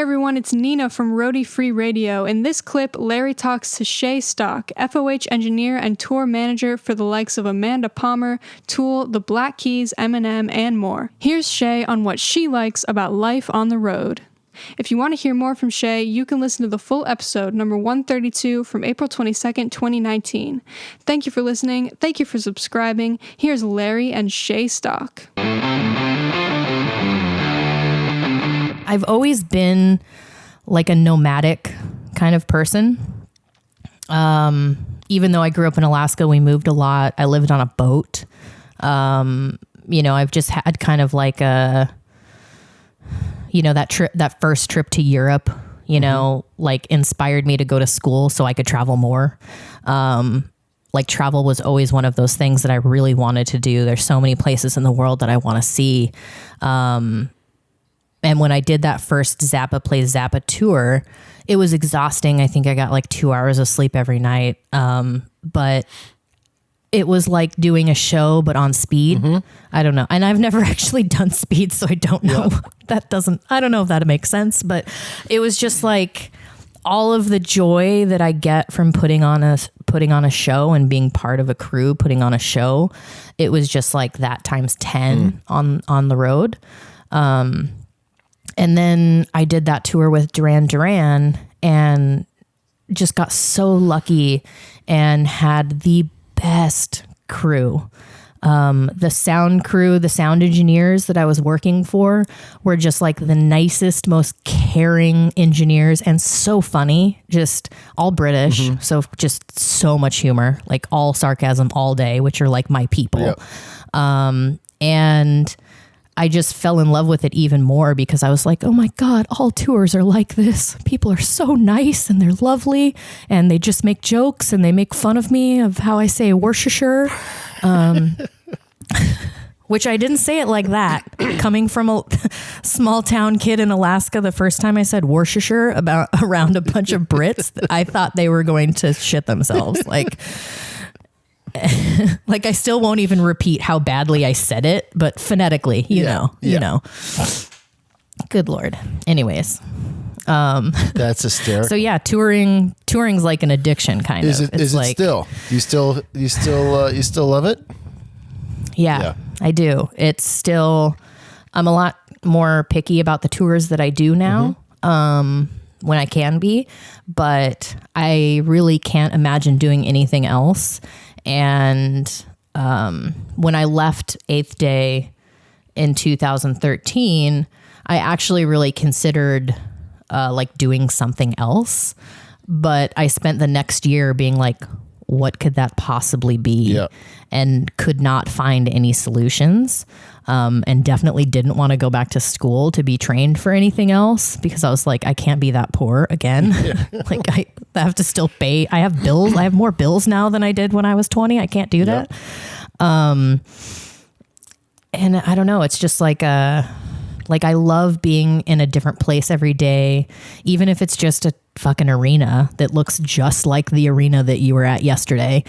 everyone, it's Nina from ROADIE Free Radio. In this clip, Larry talks to Chez Stock, FOH engineer and tour manager for the likes of Amanda Palmer, Tool, The Black Keys, Eminem, and more. Here's Chez on what she likes about life on the road. If you want to hear more from Chez, you can listen to the full episode, number 132, from April 22nd, 2019. Thank you for listening. Thank you for subscribing. Here's Larry and Chez Stock. I've always been like a nomadic kind of person. Even though I grew up in Alaska, we moved a lot. I lived on a boat. I've just had kind of like that first trip to Europe, like inspired me to go to school so I could travel more. Like travel was always one of those things that I really wanted to do. There's so many places in the world that I want to see. And when I did that first Zappa Plays Zappa tour, it was exhausting. I think I got like 2 hours of sleep every night. But it was like doing a show, but on speed. Mm-hmm. I don't know. And I've never actually done speed, so I don't know. Yeah. I don't know if that makes sense, but it was just like all of the joy that I get from putting on a show and being part of a crew, putting on a show. It was just like that times 10 on the road. And then I did that tour with Duran Duran and just got so lucky and had the best crew. The sound crew, the sound engineers that I was working for were just like the nicest, most caring engineers and so funny, just all British. Mm-hmm. So just so much humor, like all sarcasm all day, which are like my people. Yep. And I just fell in love with it even more because I was like, oh my God, all tours are like this. People are so nice and they're lovely and they just make jokes and they make fun of me of how I say Worcestershire. Which I didn't say it like that. Coming from a small town kid in Alaska, the first time I said Worcestershire around a bunch of Brits, I thought they were going to shit themselves. Like I still won't even repeat how badly I said it, but phonetically, you know. Good Lord. Anyways. That's hysterical. So yeah, touring's like an addiction kind of. Is it still? You still love it? Yeah, I do. It's still, I'm a lot more picky about the tours that I do now. When I can be, but I really can't imagine doing anything else. And when I left Eighth Day in 2013, I actually really considered like doing something else. But I spent the next year being like, what could that possibly be? Yeah. And could not find any solutions. And definitely didn't want to go back to school to be trained for anything else because I was like, I can't be that poor again. Yeah. Like I have to still pay. I have bills. I have more bills now than I did when I was 20. I can't do that. And I don't know. It's just like I love being in a different place every day, even if it's just a fucking arena that looks just like the arena that you were at yesterday.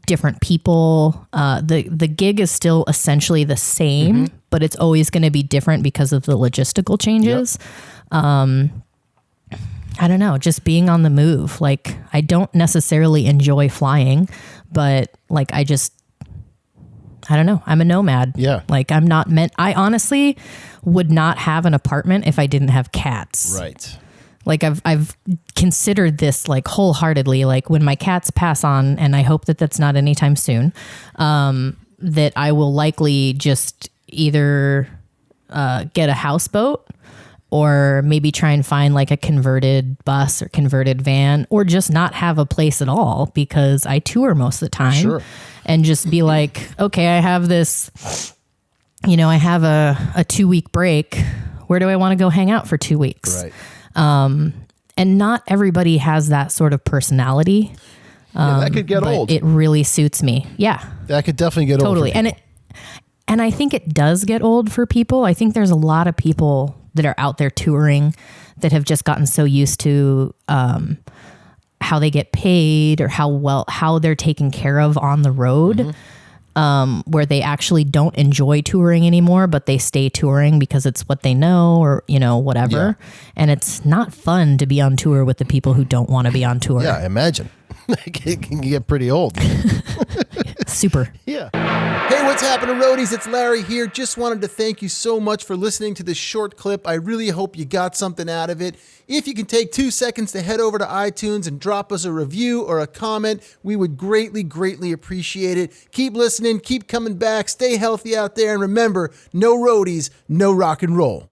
Different people. The gig is still essentially the same, but it's always going to be different because of the logistical changes. Yep. I don't know, just being on the move. Like I don't necessarily enjoy flying, but like I don't know. I'm a nomad. Yeah. Like I honestly would not have an apartment if I didn't have cats. Right. Like I've considered this like wholeheartedly, like when my cats pass on, and I hope that that's not anytime soon, that I will likely just either get a houseboat or maybe try and find like a converted bus or converted van or just not have a place at all because I tour most of the time. Sure. And just be like, okay, I have this, I have a 2-week break. Where do I want to go hang out for 2 weeks? Right. And not everybody has that sort of personality. That could get old. It really suits me. Yeah. That could definitely get old. Totally. And I think it does get old for people. I think there's a lot of people that are out there touring that have just gotten so used to, how they get paid or how they're taken care of on the road. where they actually don't enjoy touring anymore, but they stay touring because it's what they know or, whatever. Yeah. And it's not fun to be on tour with the people who don't want to be on tour. Yeah, I imagine. It can get pretty old. Super. Yeah. Hey, what's happening, roadies? It's Larry here. Just wanted to thank you so much for listening to this short clip. I really hope you got something out of it. If you can take 2 seconds to head over to iTunes and drop us a review or a comment, we would greatly, greatly appreciate it. Keep listening, keep coming back, stay healthy out there, and remember, no roadies, no rock and roll.